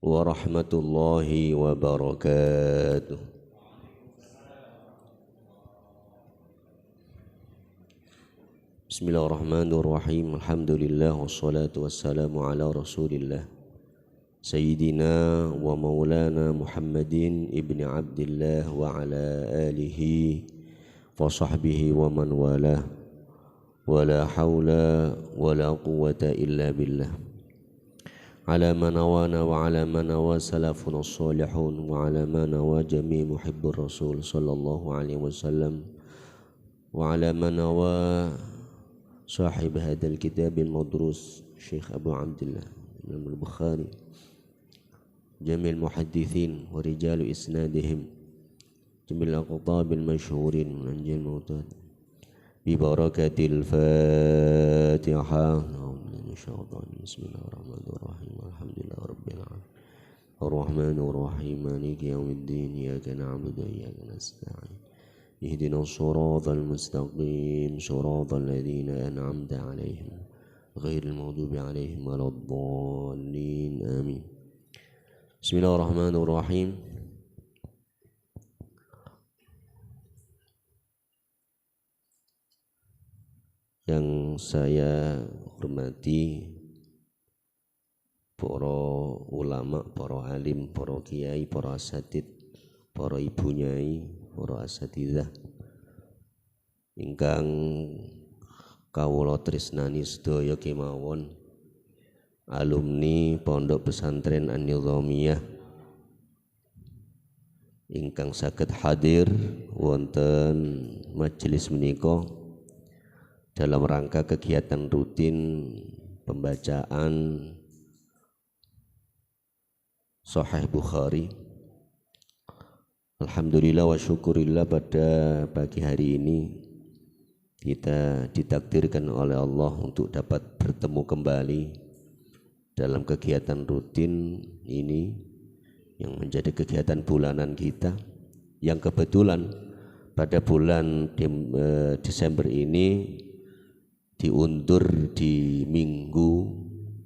warahmatullahi wabarakatuh. Bismillahirrahmanirrahim. Alhamdulillah wassalatu wassalamu ala Rasulillah Sayyidina wa maulana Muhammadin ibni Abdillah wa ala alihi wa sahbihi wa man walah. Wala hawla wala quwwata illa billah. Ala man nawana wa ala man nawa salafuna salihun wa ala man nawa jami' muhibbur rasul sallallahu alaihi wasallam wa ala man nawa sahib hadzal kitab al-madrus Syekh Abu Abdullah Imam al-Bukhari jami' al-muhaddithin wa rijal isnadihim jami' al-aqtab al-mashhurin min anjil mawtad bi barakatil Fatihah. Bismillahirrahmanirrahim. Alhamdulillah rabbil alamin. Ar-Rahmanir Rahim. Maliki yaumiddin. Iyyaka na'budu wa iyyaka nasta'in. Ihdinas shiratal mustaqim. Shiratal ladzina an'amta 'alaihim ghairil maghdubi 'alaihim waladdallin. Amin. Bismillahirrahmanirrahim. Yang saya hormati para ulama, para alim, para kiai, para asatid, para ibu nyai, para asatidzah ingkang kawula tresnani sedaya kemawon, alumni Pondok Pesantren An-Nizamiyah ingkang saged hadir wonten majelis menika dalam rangka kegiatan rutin pembacaan Sahih Bukhari. Alhamdulillah wa syukurillah, pada pagi hari ini kita ditakdirkan oleh Allah untuk dapat bertemu kembali dalam kegiatan rutin ini yang menjadi kegiatan bulanan kita, yang kebetulan pada bulan Desember ini diundur di minggu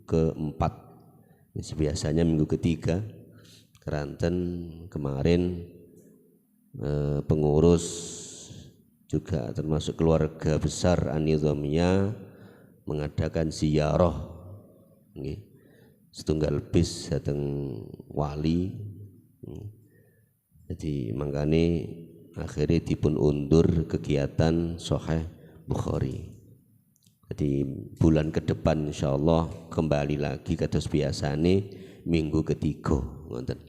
keempat. Biasanya minggu ketiga. Keranten kemarin pengurus juga termasuk keluarga besar An-Nizamiyah mengadakan ziarah setunggal bis datang wali. Jadi mangkane akhirnya dipun undur kegiatan Sahih Bukhari. Jadi bulan ke depan insyaallah kembali lagi kados biasane minggu ketiga ngoten.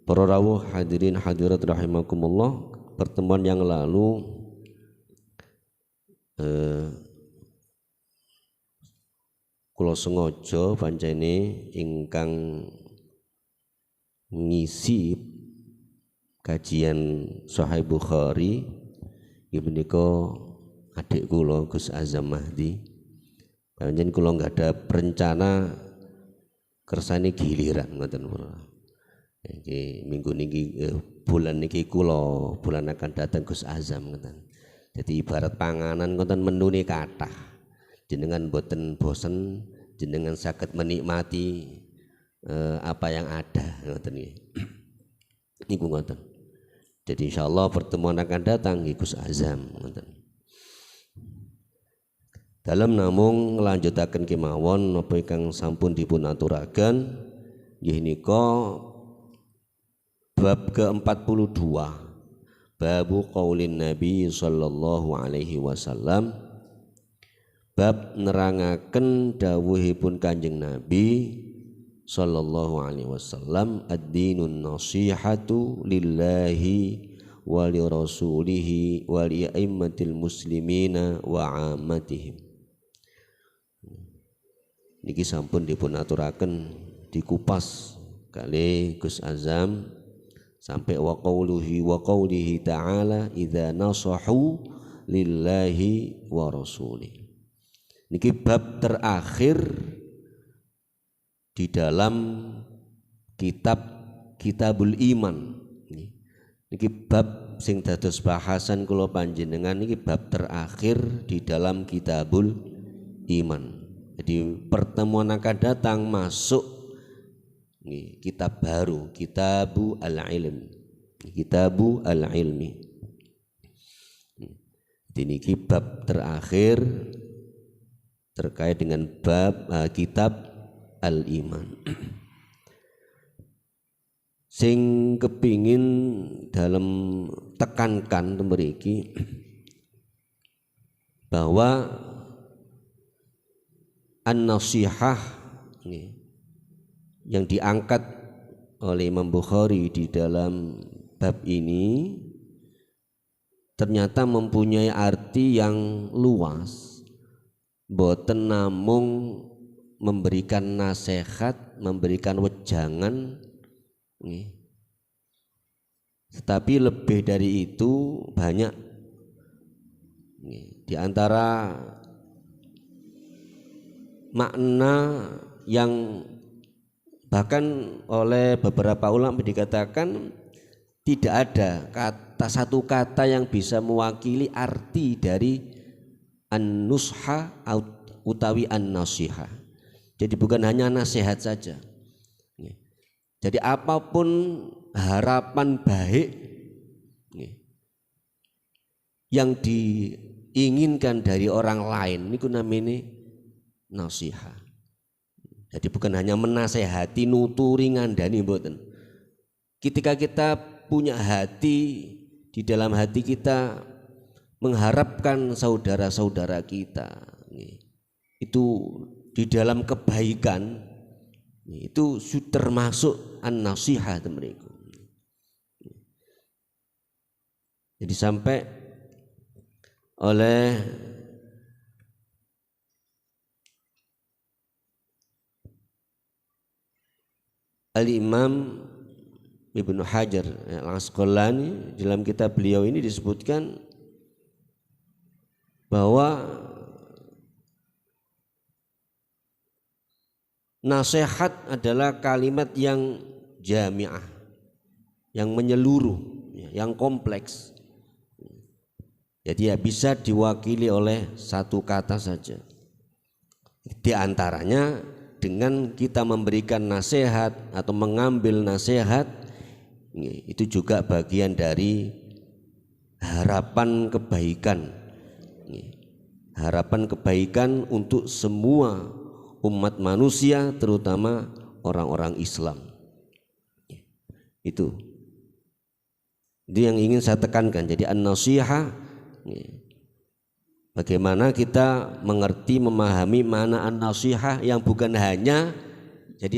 Para rawuh hadirin hadirat rahimakumullah, pertemuan yang lalu kula sengaja pancene ingkang ngisi kajian Sahih Bukhari menika adik kula Gus Azam Mahdi. Panjen kula enggak ada rencana kersane giliran ngoten pura. Iki minggu niki bulan niki kula bulan akan datang Gus Azam ngoten. Jadi ibarat panganan ngoten menune kathah. Jenengan boten bosen, jenengan saged menikmati apa yang ada ngoten nggih. Niku ngoten. Jadi insyaallah pertemuan akan datang Gus Azam. Dalam namung ngelanjutaken kemawon napa ingkang sampun dipun aturaken nggih nika bab ke-42, bab qaulin Nabi sallallahu alaihi wasallam, bab nerangaken dawuhipun Kanjeng Nabi sallallahu alaihi wasallam, ad-dinun nasihatu lillahi wa li rasulihi wa li a'immatil muslimina wa ammatihim. Niki sampun dipun aturaken dikupas kali Gus Azam sampai wa qaulihi ta'ala idza nasahu lillahi wa rasulihi. Niki bab terakhir di dalam Kitabul Iman. Niki bab sing dados bahasan kula panjenengan niki bab terakhir di dalam Kitabul Iman. Jadi pertemuan akan datang masuk kitab baru, Kitabu Al-Ilm, Kitabu Al-Ilmi. Ini bab terakhir terkait dengan bab kitab Al-Iman. Sing kepingin dalam tekankan mriki bahwa an-nasihah yang diangkat oleh Imam Bukhari di dalam bab ini ternyata mempunyai arti yang luas, boten namung memberikan nasihat, memberikan wejangan, tetapi lebih dari itu banyak. Di antara makna yang bahkan oleh beberapa ulama dikatakan tidak ada satu kata yang bisa mewakili arti dari an-nusha utawi an-nasihah. Jadi bukan hanya nasihat saja. Jadi apapun harapan baik yang diinginkan dari orang lain niku namanya nasihat. Jadi bukan hanya menasehati, nuturi, ngandani, mboten. Ketika kita punya hati, di dalam hati kita mengharapkan saudara-saudara kita itu di dalam kebaikan, itu sudah termasuk an-nasihat mereka. Jadi sampai oleh Al-Imam Ibnu Hajar Al-Asqalani dalam kitab beliau ini disebutkan bahwa nasihat adalah kalimat yang jami'ah, yang menyeluruh, yang kompleks. Jadi ya bisa diwakili oleh satu kata saja. Di antaranya dengan kita memberikan nasihat atau mengambil nasihat, itu juga bagian dari harapan kebaikan. Harapan kebaikan untuk semua umat manusia, terutama orang-orang Islam. Itu yang ingin saya tekankan. Jadi an-nasihah, bagaimana kita mengerti, memahami mana an-nasihah yang bukan hanya. Jadi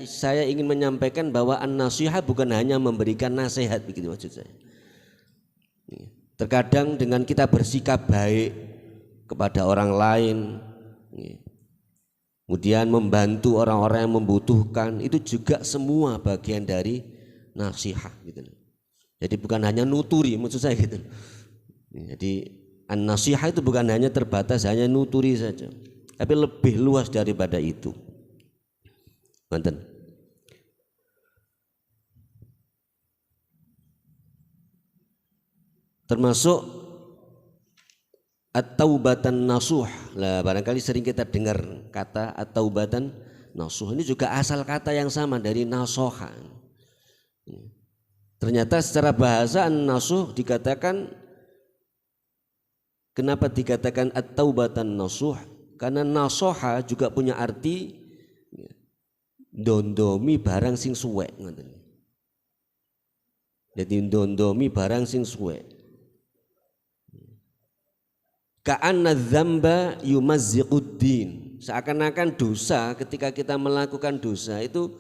saya ingin menyampaikan bahwa an-nasihah bukan hanya memberikan nasihat, begitu maksud saya. Terkadang dengan kita bersikap baik kepada orang lain, kemudian membantu orang-orang yang membutuhkan, itu juga semua bagian dari nasihat gitu. Jadi bukan hanya nuturi, maksud saya gitu. Jadi an-nasihah itu bukan hanya terbatas hanya nuturi saja, tapi lebih luas daripada itu. Manten. Termasuk at-taubatan nasuh. Lah barangkali sering kita dengar kata at-taubatan nasuh. Ini juga asal kata yang sama dari nasoha. Ternyata secara bahasa an-nasuh dikatakan, kenapa dikatakan at-taubatan nasuh? Karena nasoha juga punya arti ndondomi barang sing suwek. Jadi ndondomi barang sing suwek. Ka'anna dzamba yumazziquddin. Seakan-akan dosa, ketika kita melakukan dosa itu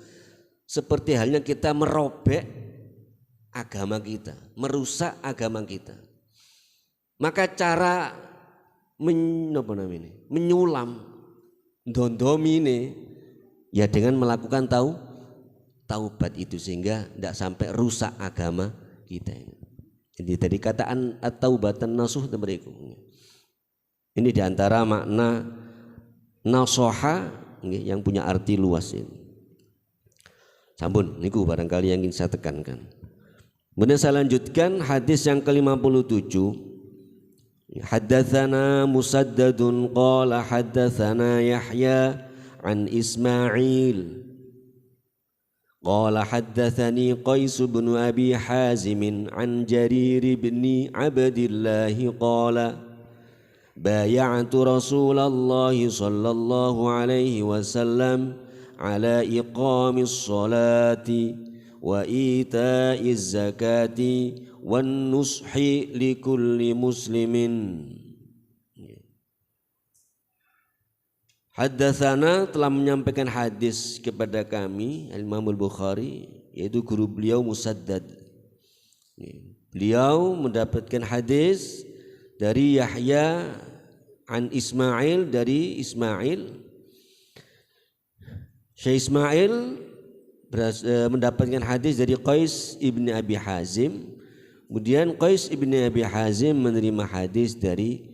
seperti halnya kita merobek agama kita, merusak agama kita. Maka cara menyulam dondomi ini ya dengan melakukan taubat itu, sehingga tidak sampai rusak agama kita. Jadi dari kataan at-taubatan nasuh mereka. Ini diantara makna nasoha yang punya arti luas ini. Sampun, niku barangkali yang ingin saya tekankan. Kemudian saya lanjutkan hadis yang ke-57. Haddatsana Musaddadun qala haddatsana Yahya an Ismail qala haddatsani Qais bin Abi Hazim an Jarir bin Abdillah qala bay'atu Rasulullah sallallahu alaihi wasallam ala iqamis salati wa ita'iz zakati wan nushi likulli muslimin. Haddatsana telah menyampaikan hadis kepada kami Imam Al-Bukhari, yaitu guru beliau Musaddad. Beliau mendapatkan hadis dari Yahya an Ismail, dari Ismail. Syekh Ismail mendapatkan hadis dari Qais ibn Abi Hazim. Kemudian Qais ibn Abi Hazim menerima hadis dari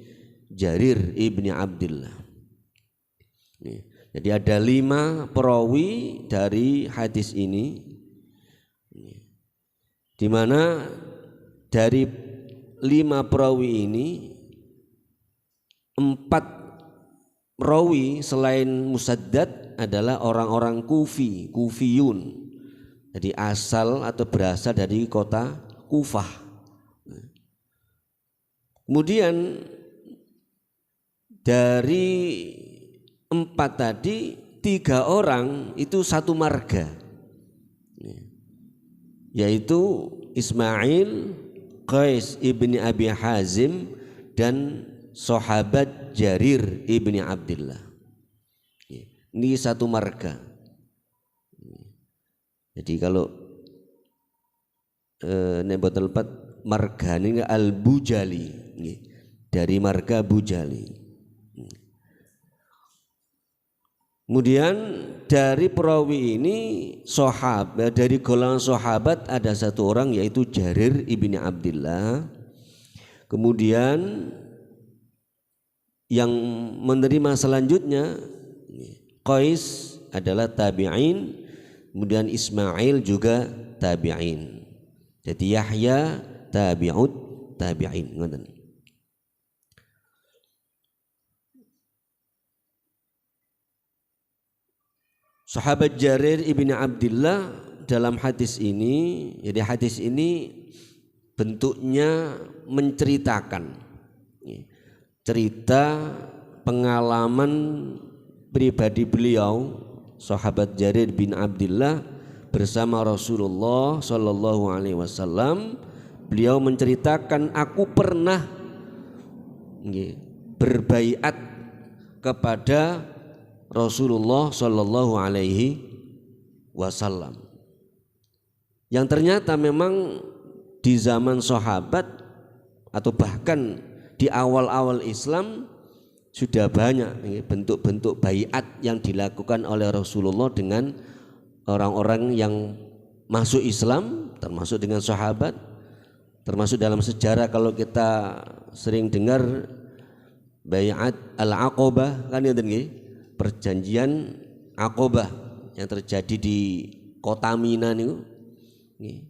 Jarir ibn Abdillah. Jadi ada 5 perawi dari hadis ini, di mana dari 5 perawi ini 4 perawi selain Musaddad adalah orang-orang Kufiyun. Jadi asal atau berasal dari kota Kufah. Kemudian dari 4 tadi 3 orang itu satu marga, yaitu Ismail, Qais ibni Abi Hazim, dan sahabat Jarir ibni Abdillah. Ini satu marga. Jadi kalau nebot lepat marga ini Al-Bujali, dari marga Bujali. Kemudian dari perawi ini sahabat, dari golongan sahabat ada satu orang yaitu Jarir ibni Abdillah. Kemudian yang menerima selanjutnya Qais adalah tabi'in, kemudian Ismail juga tabi'in. Jadi Yahya tabi'ut tabi'in. Sahabat Jarir ibni Abdillah dalam hadis ini, jadi hadis ini bentuknya menceritakan cerita pengalaman pribadi beliau, sahabat Jarir bin Abdillah bersama Rasulullah Sallallahu Alaihi Wasallam. Beliau menceritakan, aku pernah berbaiat kepada Rasulullah Sallallahu Alaihi Wasallam, yang ternyata memang di zaman sahabat atau bahkan di awal-awal Islam sudah banyak bentuk-bentuk baiat yang dilakukan oleh Rasulullah dengan orang-orang yang masuk Islam, termasuk dengan sahabat, termasuk dalam sejarah kalau kita sering dengar baiat al-Aqabah, kan ya, perjanjian Aqabah yang terjadi di kota Mina niku.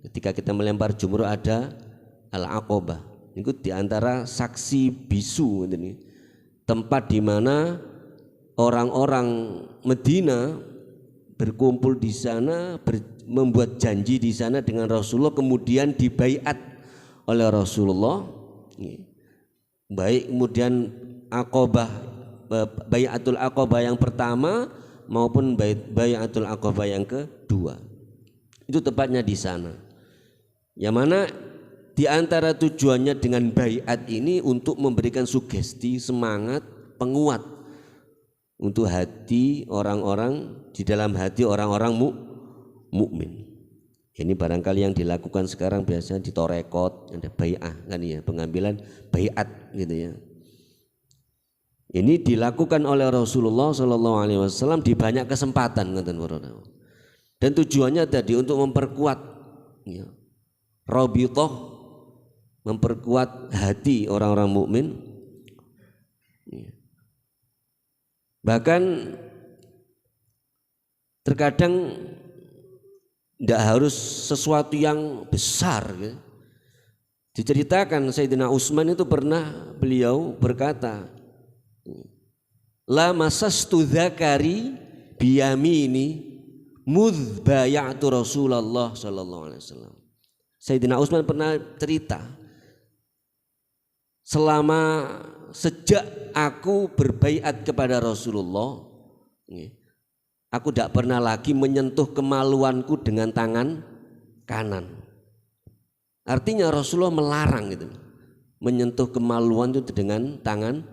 Ketika kita melempar jumroh ada al-Aqabah. Itu di antara saksi bisu, tempat di mana orang-orang Medina berkumpul di sana, membuat janji di sana dengan Rasulullah, kemudian dibaiat oleh Rasulullah. Baik kemudian Aqabah, baiatul Aqabah yang pertama maupun baiatul Aqabah yang kedua, itu tepatnya di sana. Yang mana di antara tujuannya dengan baiat ini untuk memberikan sugesti, semangat, penguat untuk hati orang-orang, di dalam hati orang-orang mukmin. Ini barangkali yang dilakukan sekarang biasanya di torekot, ada bai'ah kan ya, pengambilan baiat gitu ya. Ini dilakukan oleh Rasulullah SAW di banyak kesempatan, dan tujuannya tadi untuk memperkuat ya, rabithah, memperkuat hati orang-orang mukmin. Bahkan terkadang tidak harus sesuatu yang besar ya. Diceritakan Sayyidina Utsman itu pernah beliau berkata, la masastu dzakari biyamini mudz bay'atu Rasulullah sallallahu alaihi wasallam. Sayyidina Utsman pernah cerita, sejak aku berbaiat kepada Rasulullah, aku tidak pernah lagi menyentuh kemaluanku dengan tangan kanan. Artinya Rasulullah melarang gitu, menyentuh kemaluan itu dengan tangan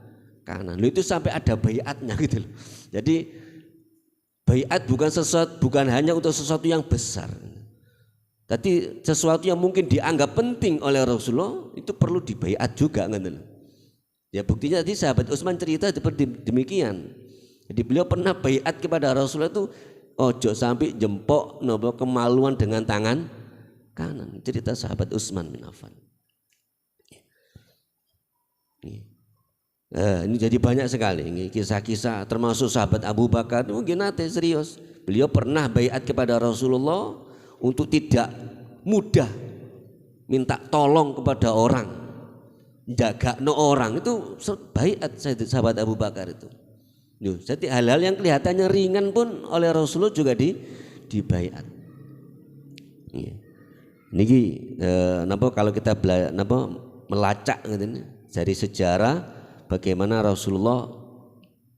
kanan. Itu sampai ada baiatnya gitu loh. Jadi baiat bukan hanya untuk sesuatu yang besar. Tapi sesuatu yang mungkin dianggap penting oleh Rasulullah itu perlu dibaiat juga gitu loh. Ya buktinya tadi sahabat Utsman cerita seperti demikian. Jadi beliau pernah baiat kepada Rasulullah itu ojo sampai jempok nopo kemaluan dengan tangan kanan. Cerita sahabat Utsman bin Affan. Ini jadi banyak sekali ini kisah-kisah, termasuk sahabat Abu Bakar mungkin nanti serius. Beliau pernah baiat kepada Rasulullah untuk tidak mudah minta tolong kepada orang, jaga orang, itu baiat sahabat Abu Bakar itu. Jadi hal-hal yang kelihatannya ringan pun oleh Rasulullah juga dibaiat. Niki kalau kita melacak dari sejarah bagaimana Rasulullah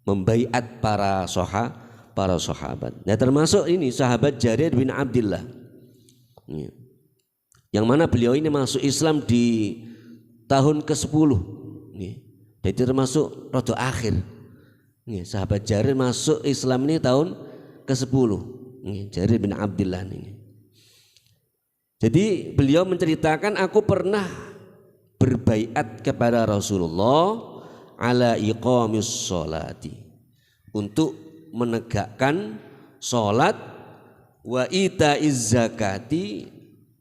membaiat para sahabat. Nah termasuk ini sahabat Jarir bin Abdullah, yang mana beliau ini masuk Islam di tahun ke-10. Jadi termasuk rodo akhir. Sahabat Jarir masuk Islam ini tahun ke-10. Jarir bin Abdullah ini. Jadi beliau menceritakan, aku pernah berbaiat kepada Rasulullah ala iqamis sholati, untuk menegakkan sholat, wa itaiz zakati,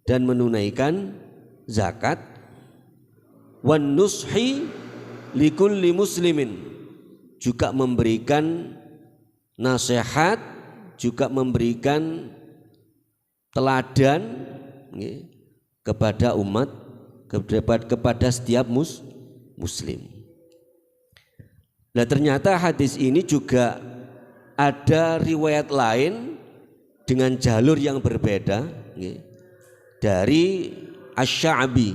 dan menunaikan zakat, wan nushi likulli muslimin, juga memberikan nasihat, juga memberikan teladan kepada umat, kepada setiap muslim. Nah ternyata hadis ini juga ada riwayat lain dengan jalur yang berbeda dari Asy-Sya'bi.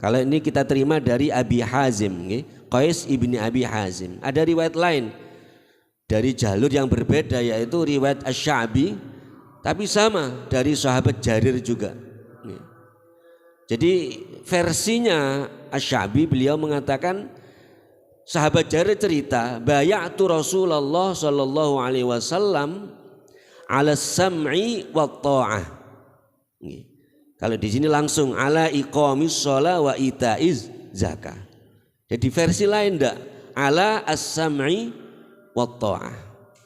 Kalau ini kita terima dari Abi Hazim, Qais ibni Abi Hazim. Ada riwayat lain dari jalur yang berbeda, yaitu riwayat Asy-Sya'bi, tapi sama dari sahabat Jarir juga. Jadi versinya Asy-Sya'bi, beliau mengatakan, sahabat Jarir cerita, bay'atu Rasulullah sallallahu alaihi wasallam ala sam'i wa ta'ah. Kalau di sini langsung ala iqamis shalah wa itaiz zakah. Jadi versi lain enggak, ala as-sam'i wa ta'ah.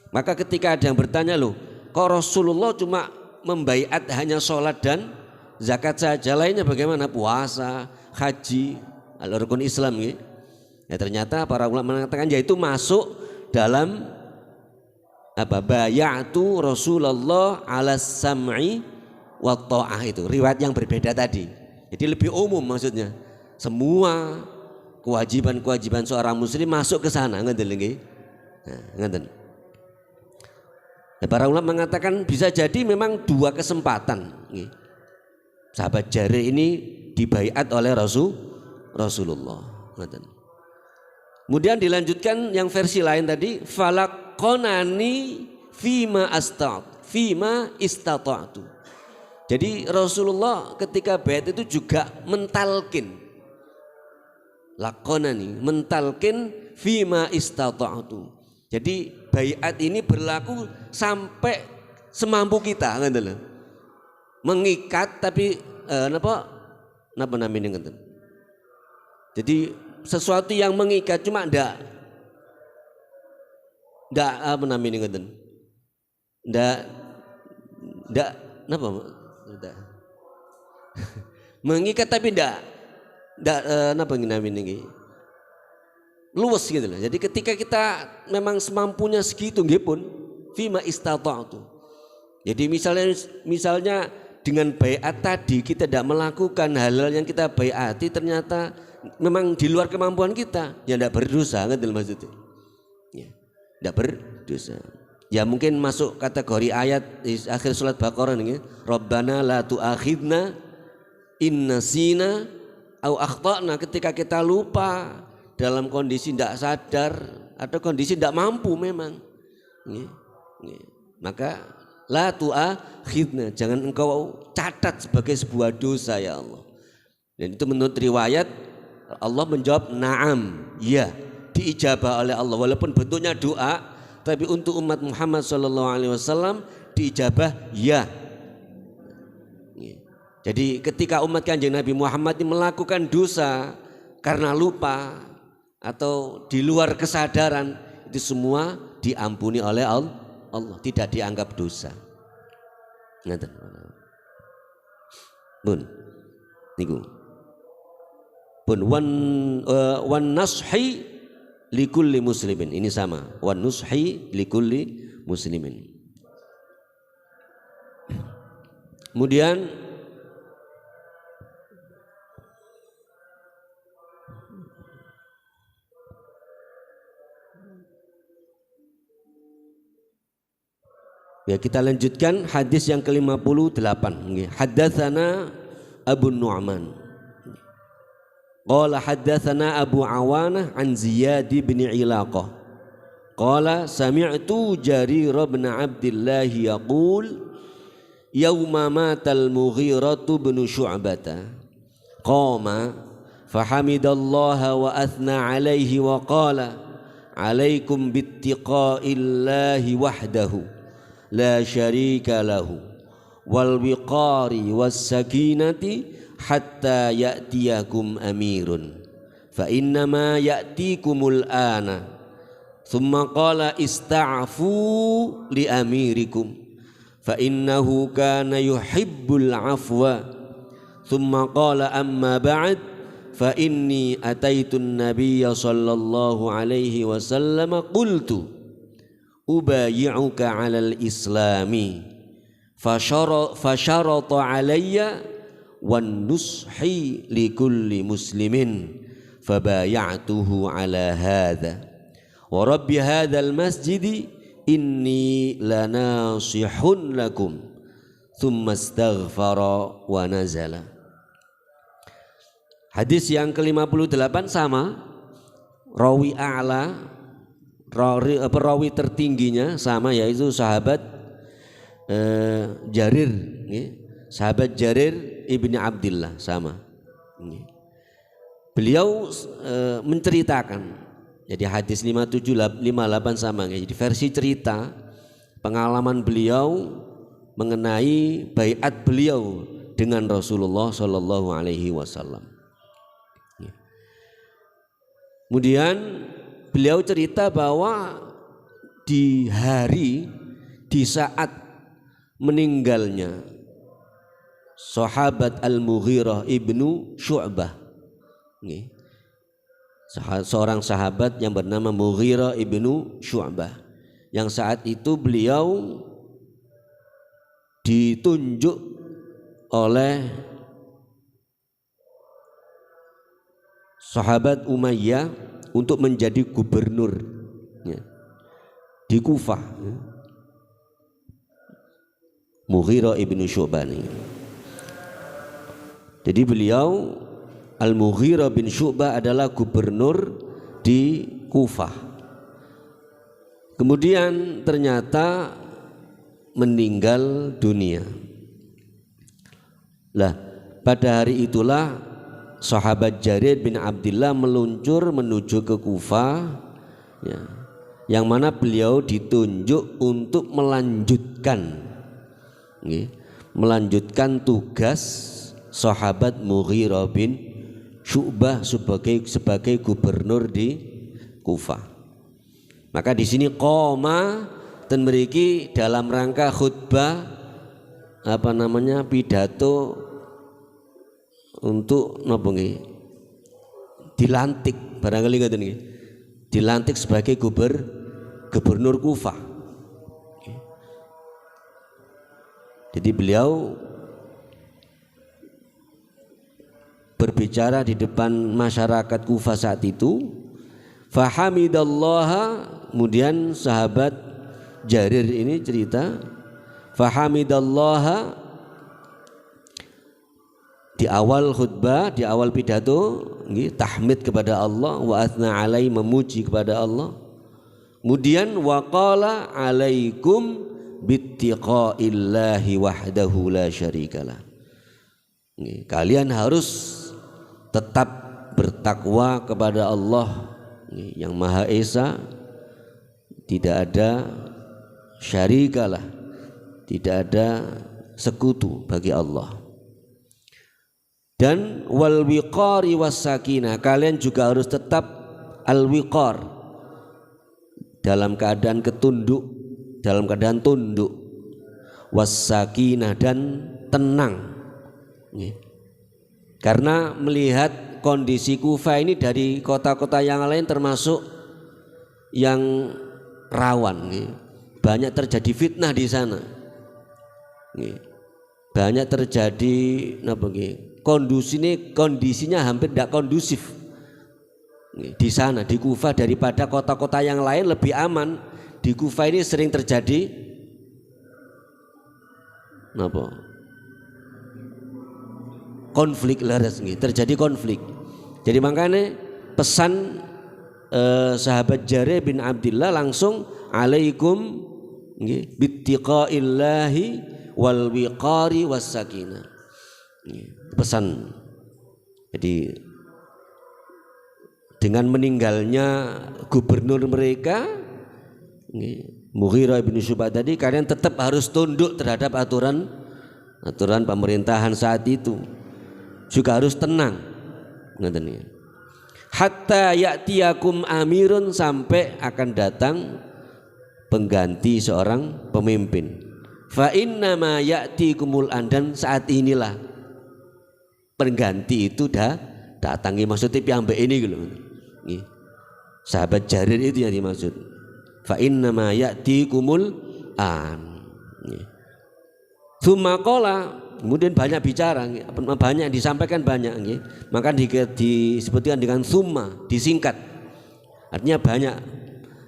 Maka ketika ada yang bertanya, loh kok Rasulullah cuma membaiat hanya sholat dan zakat saja, lainnya bagaimana? Puasa, haji, al-rukun Islam gitu. Ya ternyata para ulama mengatakan yaitu masuk dalam bay'atu Rasulullah ala sam'i wa ta'ah, itu riwayat yang berbeda tadi. Jadi lebih umum maksudnya. Semua kewajiban-kewajiban seorang muslim masuk ke sana, ngeten nggih. Nah, ngeten. Para ulama mengatakan bisa jadi memang dua kesempatan. Sahabat Jarir ini dibaiat oleh Rasulullah. Kemudian dilanjutkan yang versi lain tadi, falaqonani fima istata'tu. Jadi Rasulullah ketika baiat itu juga mentalkin, laqonani, mentalkin fima istata'tu. Jadi baiat ini berlaku sampai semampu kita, mengikat tapi napa namanya ngeten. Jadi sesuatu yang mengikat cuma ndak apa namanya ngeten. Ndak napa ndak. Mengikat tapi ndak napa namanya nggih. Luwes gitu loh. Jadi ketika kita memang semampunya segitu nggih pun fima istata'tu. Jadi misalnya dengan baiat tadi kita tidak melakukan hal-hal yang kita baiati ternyata memang di luar kemampuan kita, ya tidak berdosa kan maksudnya. Ya, tidak berdosa. Ya mungkin masuk kategori ayat di akhir surat Baqarah ini, Rabbana la tu'akhidna in nasina au akhtana, ketika kita lupa dalam kondisi tidak sadar atau kondisi tidak mampu memang. Maka la tu'akhidna, jangan engkau catat sebagai sebuah dosa ya Allah. Dan itu menurut riwayat Allah menjawab na'am, ya, diijabah oleh Allah walaupun bentuknya doa, tapi untuk umat Muhammad SAW diijabah ya. Jadi ketika umat Kanjeng Nabi Muhammad ini melakukan dosa karena lupa atau di luar kesadaran, itu semua diampuni oleh Allah, tidak dianggap dosa. Ngaten. Bun, niku. Bun wan nashi likulli muslimin, ini sama, wan nushi likulli muslimin. Kemudian ya kita lanjutkan hadis yang ke-58. Haddatsana Abu Nu'man qala haddatsana Abu Awanah an Ziyad bin Ilaqah qala sami'tu Jarir bin Abdullah yaqul yauma matal Mughirah bin Syu'bah qama fahamidallaha wa athna alaihi wa qala alaikum bittiqaillahi wahdahu la syarika lahu wal wiqari was sakinati hatta ya'tiyakum amirun fa innama ya'tikumul ana thumma qala ista'fu li amirikum fa innahu kana yuhibbul afwa thumma qala amma ba'd fa inni ataitun nabiyya sallallahu alaihi wasallam qultu ubayi'uka 'alal islami fasharata 'alayya wan nushi likulli muslimin fabaya'tuhu 'ala hadha wa rabbi hadzal masjidi inni lanasihun lakum thumma astaghfara wa nazala. Hadis yang ke-58 sama, rawi a'la, perawi tertingginya sama, yaitu sahabat Jarir, sahabat Jarir ibni Abdillah sama. Beliau menceritakan, jadi hadis 5758 sama, jadi versi cerita pengalaman beliau mengenai baiat beliau dengan Rasulullah Shallallahu Alaihi Wasallam. Kemudian beliau cerita bahwa di saat meninggalnya sahabat Al-Mughirah ibnu Syu'bah, seorang sahabat yang bernama Mughirah ibnu Syu'bah, yang saat itu beliau ditunjuk oleh sahabat Umayyah untuk menjadi gubernur di Kufah. Mughirah ibnu Syu'bah ini. Jadi beliau Al-Mughirah bin Syu'bah adalah gubernur di Kufah. Kemudian ternyata meninggal dunia. Lah, pada hari itulah sahabat Jarir bin Abdillah meluncur menuju ke Kufah, yang mana beliau ditunjuk untuk melanjutkan tugas sahabat Mughirah bin Syu'bah sebagai gubernur di Kufah. Maka di sini qoma dan mriki dalam rangka khutbah pidato untuk dilantik, barangkali ngoten nggih. Dilantik sebagai gubernur Kufah. Jadi beliau berbicara di depan masyarakat Kufah saat itu. Fahamidallaha, kemudian sahabat Jarir ini cerita, fahamidallaha, di awal khutbah, di awal pidato, tahmid kepada Allah, wa athna alai, memuji kepada Allah. Kemudian waqala alaikum bittiqaillahi wahdahu la syarikalah. Kalian harus tetap bertakwa kepada Allah yang Maha Esa, tidak ada syarikalah, tidak ada sekutu bagi Allah. Dan wal wiqari was sakinah, kalian juga harus tetap al wiqar, dalam keadaan ketunduk, dalam keadaan tunduk, was sakinah, dan tenang. Karena melihat kondisi Kufah ini dari kota-kota yang lain termasuk yang rawan, banyak terjadi fitnah di sana, banyak terjadi kondisinya hampir tidak kondusif di sana, di Kufah. Daripada kota-kota yang lain lebih aman, di Kufah ini sering terjadi konflik, terjadi konflik. Jadi makanya pesan sahabat Jarir bin Abdillah langsung alaikum bittiqaillahi wal wiqari was sakinah. Pesan. Jadi dengan meninggalnya gubernur mereka Mughirah bin Syu'bah tadi, kalian tetap harus tunduk terhadap aturan pemerintahan saat itu, juga harus tenang. Hatta ya'tiyakum amirun, sampai akan datang pengganti seorang pemimpin. Fa inna ma ya'tikumul an, dan saat inilah pengganti itu dah datangi, maksudnya piyambak ini gitu. Sahabat Jarir itu yang dimaksud. Fa inna ma ya'tikumul an. Tsumma qala, kemudian banyak bicara, banyak disampaikan, banyak, maka disebutkan dengan summa, disingkat. Artinya banyak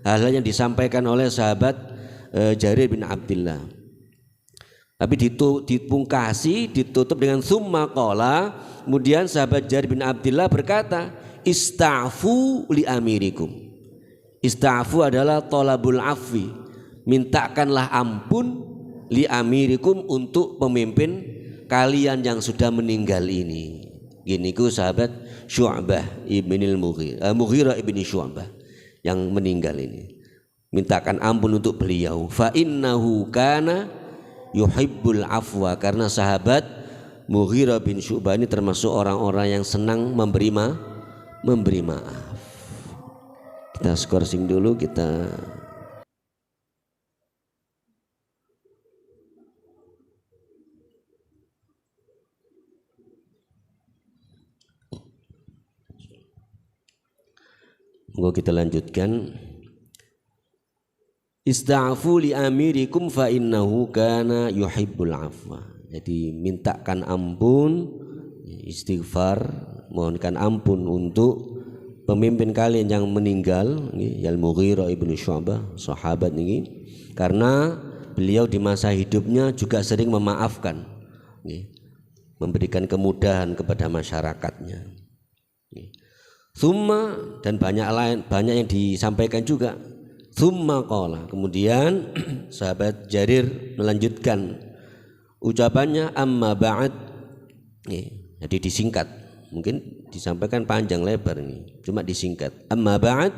hal-hal yang disampaikan oleh sahabat Jarir bin Abdillah, tapi dipungkasi, ditutup dengan summa qala. Kemudian sahabat Jarir bin Abdillah berkata, ista'fu li amirikum. Ista'fu adalah tolabul afwi, mintakanlah ampun, li amirikum, untuk pemimpin kalian yang sudah meninggal ini. Gini ku sahabat Syu'bah ibnil Mughirah ibni Syu'bah yang meninggal ini, mintakan ampun untuk beliau. Fa innahu kana yuhibbul afwa, karena sahabat Mughirah bin Syu'bah ini termasuk orang-orang yang senang memberi maaf. Kita skorsing dulu, kita kita lanjutkan. Ista'fu li amirikum fa innahu kana yuhibbul afwa. Jadi mintakan ampun, istighfar, mohonkan ampun untuk pemimpin kalian yang meninggal, Al-Mughirah ibnu Syu'bah, sahabat ini, karena beliau di masa hidupnya juga sering memaafkan, memberikan kemudahan kepada masyarakatnya. Summa, dan banyak yang disampaikan juga. Summa qala, kemudian sahabat Jarir melanjutkan ucapannya, amma ba'd. Jadi disingkat, mungkin disampaikan panjang lebar ini, cuma disingkat. Amma ba'd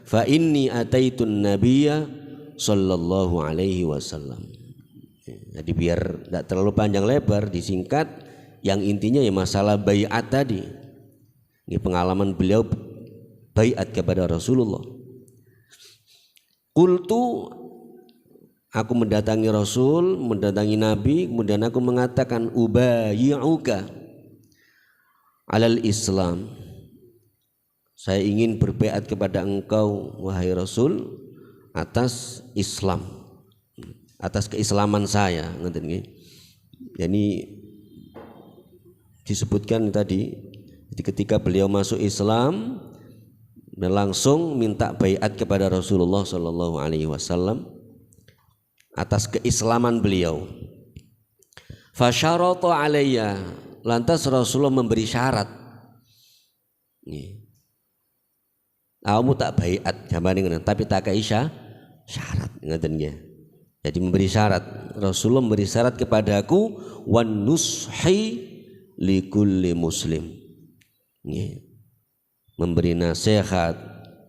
fa inni ataitun nabiyya sallallahu alaihi wasallam. Jadi biar tidak terlalu panjang lebar, disingkat. Yang intinya ya masalah baiat tadi. Ini pengalaman beliau baiat kepada Rasulullah. Qultu, aku mendatangi Rasul, mendatangi Nabi, kemudian aku mengatakan, ubayyi'uka alal Islam. Saya ingin berbaiat kepada engkau wahai Rasul atas Islam, atas keislaman saya. Ini disebutkan tadi Jadi ketika beliau masuk Islam, langsung minta baiat kepada Rasulullah Shallallahu Alaihi Wasallam atas keislaman beliau. Fasyarata alayya, lantas Rasulullah memberi syarat. Kamu tak baiat jamane ngono, tapi tak kei syarat ngoten nggih. Jadi memberi syarat. Rasulullah memberi syarat kepadaku wan nushi likulli muslim. Memberi nasihat,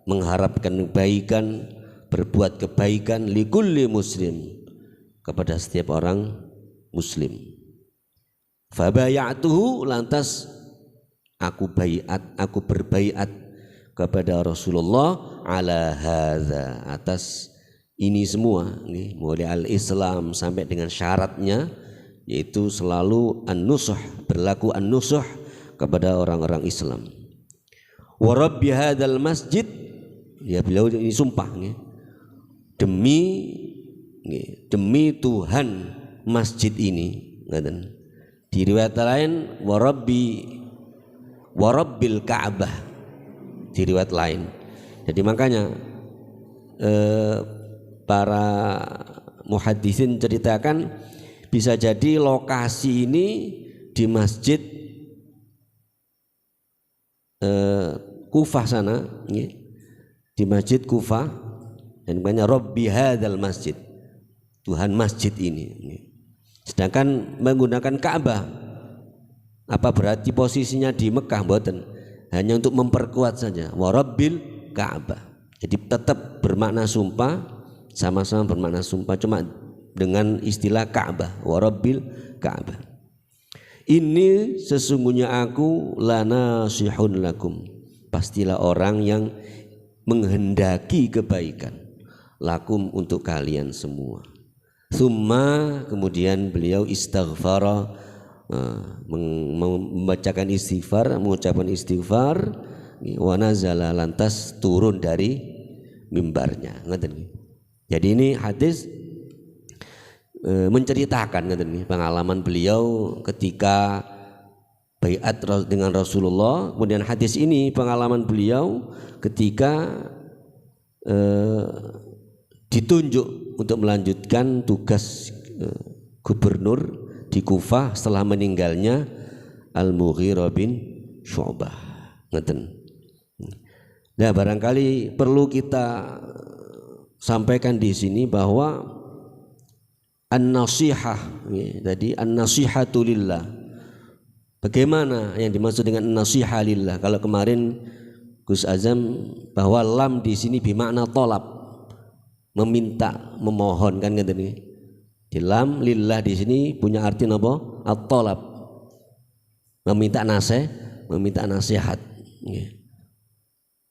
mengharapkan kebaikan, berbuat kebaikan likulli muslim, kepada setiap orang muslim. Fabayatuhu, lantas aku berbaiat kepada Rasulullah ala hadza, atas ini semua, mulai al-Islam sampai dengan syaratnya, yaitu selalu an-nusuh, berlaku an-nusuh kepada orang-orang Islam. Wa rabbi hadzal masjid, ya beliau ini sumpah demi Tuhan masjid ini. Di riwayat lain wa rabbil Ka'bah, di riwayat lain. Jadi makanya para muhaddisin ceritakan bisa jadi lokasi ini di masjid Kufah sana, di masjid Kufah, dan banyak Rabbi hadzal masjid, Tuhan masjid ini. Sedangkan menggunakan Ka'bah, apa berarti posisinya di Mekah? Mboten, hanya untuk memperkuat saja. Wa Rabbil Ka'bah, jadi tetap bermakna sumpah, sama-sama bermakna sumpah, cuma dengan istilah Ka'bah. Wa Rabbil Ka'bah, ini sesungguhnya aku lanasihun lakum, pastilah orang yang menghendaki kebaikan, lakum untuk kalian semua. Summa, kemudian beliau istighfar, membacakan istighfar, mengucapkan istighfar, wa nazala, lantas turun dari mimbarnya. Jadi ini hadis menceritakan pengalaman beliau ketika baiat dengan Rasulullah. Kemudian hadis ini pengalaman beliau ketika ditunjuk untuk melanjutkan tugas gubernur di Kufah setelah meninggalnya Al-Mughirah bin Syu'bah. Nah, barangkali perlu kita sampaikan di sini bahwa an-nasihah, jadi an-nasihatu lillah. Bagaimana yang dimaksud dengan an-nasihah lillah? Kalau kemarin Gus Azam bahwa lam di sini bermakna tolab, meminta, memohon, kan gitu nih. Di lam lillah di sini punya arti apa? At-tolab, meminta nasihat.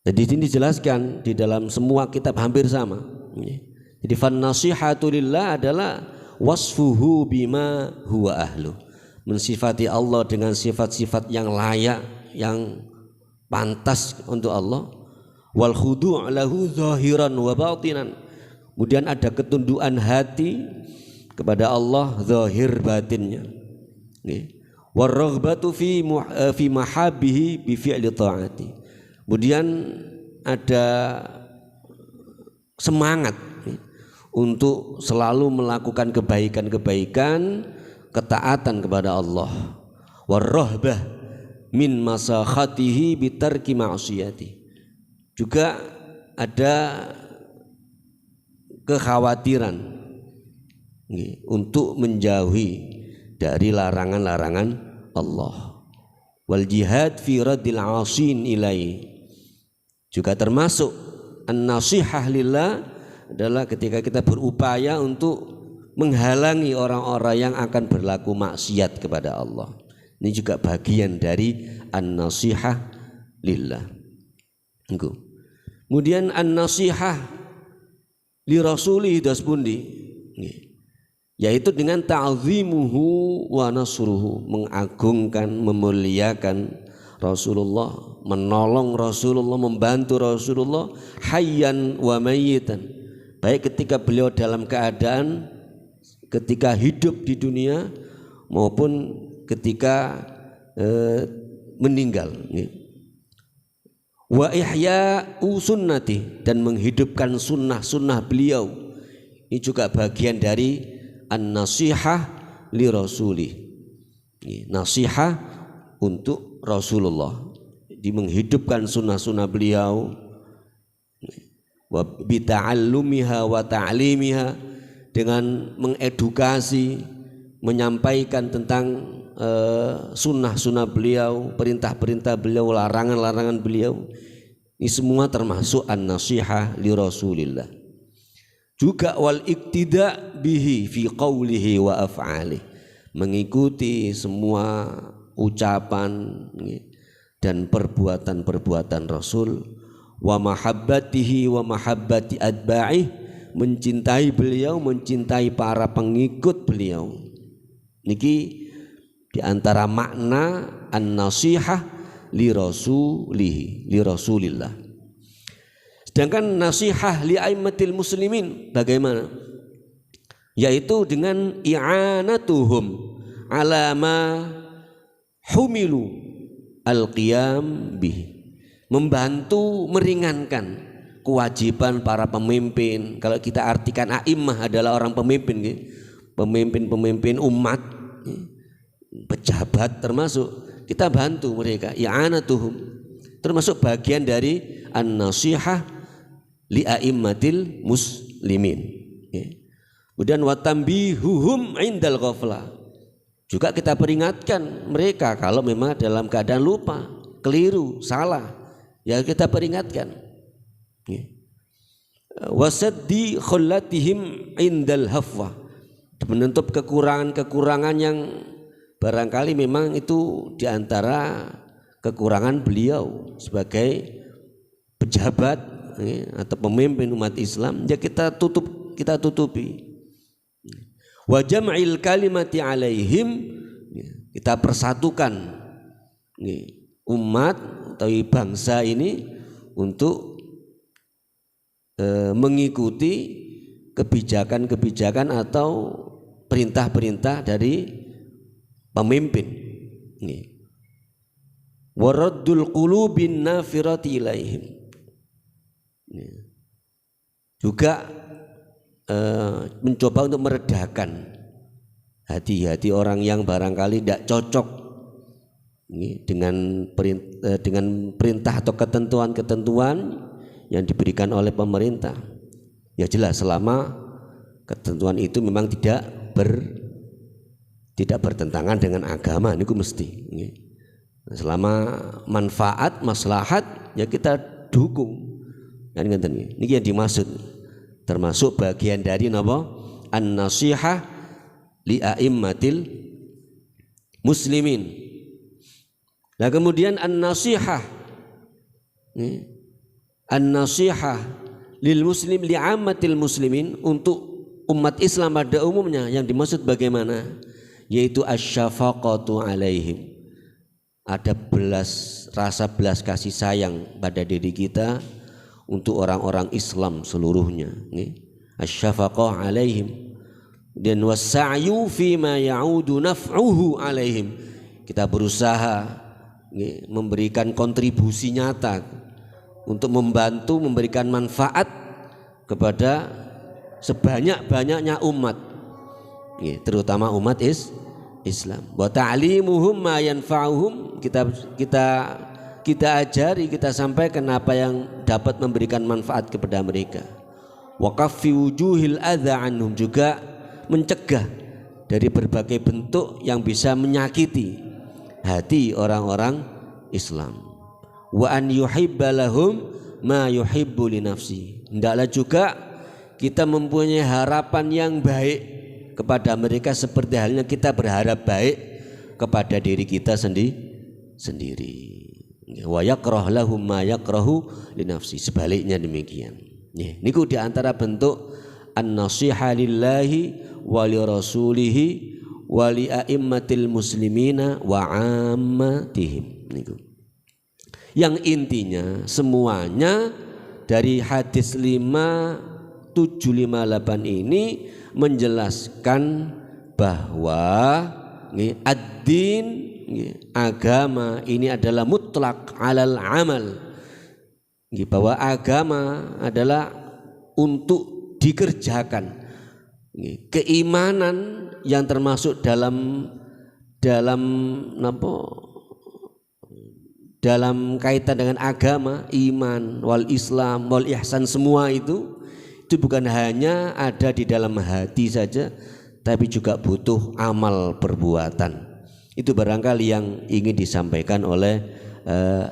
Jadi di sini dijelaskan di dalam semua kitab hampir sama. Jadi fan-nasihatu lillah adalah wasfuhu bima huwa ahlu, mensifati Allah dengan sifat-sifat yang layak, yang pantas untuk Allah. Wal khudu' lahu zahiran wa batinan, kemudian ada ketundukan hati kepada Allah zahir batinnya. War raghbatu fi mahabbihi bi fi'li ta'ati, kemudian ada semangat untuk selalu melakukan kebaikan-kebaikan, ketaatan kepada Allah. Warrahbah min masakhatihi bitarki ma'siyati, juga ada kekhawatiran untuk menjauhi dari larangan-larangan Allah. Wal jihad fi raddil 'asin ilai, juga termasuk an-nasihah lillah adalah ketika kita berupaya untuk menghalangi orang-orang yang akan berlaku maksiat kepada Allah. Ini juga bagian dari an-nasihah lillah. Kemudian an-nasihah li rasulih das pundi, yaitu dengan ta'zimuhu wa nasruhu, mengagungkan, memuliakan Rasulullah, menolong Rasulullah, membantu Rasulullah hayyan wa mayyitan, baik ketika beliau dalam keadaan ketika hidup di dunia maupun ketika meninggal. Wa ihya'u sunnati, dan menghidupkan sunnah beliau. Ini juga bagian dari an-nasihah li rasulih. Nasihah untuk Rasulullah, di menghidupkan sunnah beliau, wa bita'allumiha wa ta'limiha, dengan mengedukasi, menyampaikan tentang sunnah beliau, perintah beliau, larangan beliau. Ini semua termasuk an-nasihah li Rasulillah. Juga wal iktida bihi fi qawlihi wa af'alih, mengikuti semua ucapan dan perbuatan Rasul. Wa mahabbatihi wa mahabbati atba'ih, mencintai beliau, mencintai para pengikut beliau. Niki di antara makna an-nasihah li Rasulillah. Sedangkan nasihah li aimmatil muslimin bagaimana? Yaitu dengan i'anatuhum ala ma humilu al-qiyam bih, membantu meringankan kewajiban para pemimpin. Kalau kita artikan a'immah adalah orang pemimpin, pemimpin umat, pejabat termasuk, kita bantu mereka, i'anatuhum, termasuk bagian dari an-nasihah li a'immatil muslimin. Kemudian watambihuhum indal ghaflah, juga kita peringatkan mereka kalau memang dalam keadaan lupa, keliru, salah, ya kita peringatkan. Wasaddi khullatihim indal hafwah, menutup kekurangan yang barangkali memang itu diantara kekurangan beliau sebagai pejabat atau pemimpin umat Islam, ya kita tutupi. Wa jam'il kalimati alaihim, kita persatukan umat atau bangsa ini untuk mengikuti kebijakan atau perintah-perintah dari pemimpin. Waraddul qulubin nafirati ilaihim, juga mencoba untuk meredakan hati-hati orang yang barangkali tidak cocok dengan perintah atau ketentuan yang diberikan oleh pemerintah. Ya jelas selama ketentuan itu memang tidak bertentangan dengan agama, ini mesti. Selama manfaat, maslahat, ya kita dukung. Ini yang dimaksud, termasuk bagian dari napa? An-nasihah li a'immatil muslimin. Nah kemudian an-nasihah lil muslim li ammatil muslimin, untuk umat Islam pada umumnya, yang dimaksud bagaimana? Yaitu asyafaqatu alaihim, ada rasa belas kasih sayang pada diri kita untuk orang-orang Islam seluruhnya. Asyafaqah alaihim, dan wasa'yu fima ya'udu naf'uhu alaihim, kita berusaha memberikan kontribusi nyata untuk membantu memberikan manfaat kepada sebanyak-banyaknya umat, terutama umat Islam. Wa ta'limuhum ma yanfa'uhum, kita ajari, kita sampaikan apa yang dapat memberikan manfaat kepada mereka. Wa kaffi wujuhil adza anhum, juga mencegah dari berbagai bentuk yang bisa menyakiti hati orang-orang Islam. Wa an yuhibba lahum ma yuhibbu li nafsi, hendaklah juga kita mempunyai harapan yang baik kepada mereka seperti halnya kita berharap baik kepada diri kita sendiri. Wa yakrah lahum ma yakrahu li nafsi, sebaliknya demikian. Niku di antara bentuk an-nasihah lillahi wa li rasulihi wa li a'immatil muslimina wa ammatihim. Niku. Yang intinya semuanya dari hadis 5758 ini menjelaskan bahwa ad-din agama ini adalah mutlak alal amal, bahwa agama adalah untuk dikerjakan. Keimanan yang termasuk dalam kaitan dengan agama, iman wal Islam wal ihsan, semua itu bukan hanya ada di dalam hati saja, tapi juga butuh amal perbuatan. Itu barangkali yang ingin disampaikan oleh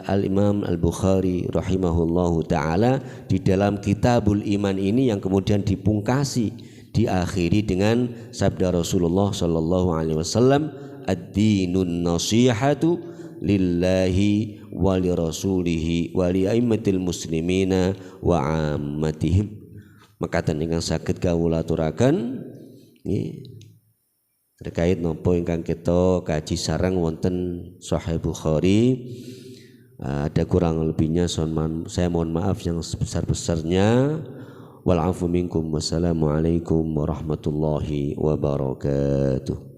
Al-Imam Al-Bukhari rahimahullahu ta'ala di dalam Kitabul Iman ini, yang kemudian dipungkasi, diakhiri dengan sabda Rasulullah sallallahu alaihi wasallam, ad-dinun nasihatu lillahi wa li rasulihi wa li aimmatil muslimina wa ammatihim. Maka ingkang saged kawula aturaken terkait napa ingkang kita kaji sareng wonten Sahih Bukhari, ada kurang lebihnya saya mohon maaf yang sebesar-besarnya. Wal afu minkum, wassalamu alaikum warahmatullahi wabarakatuh.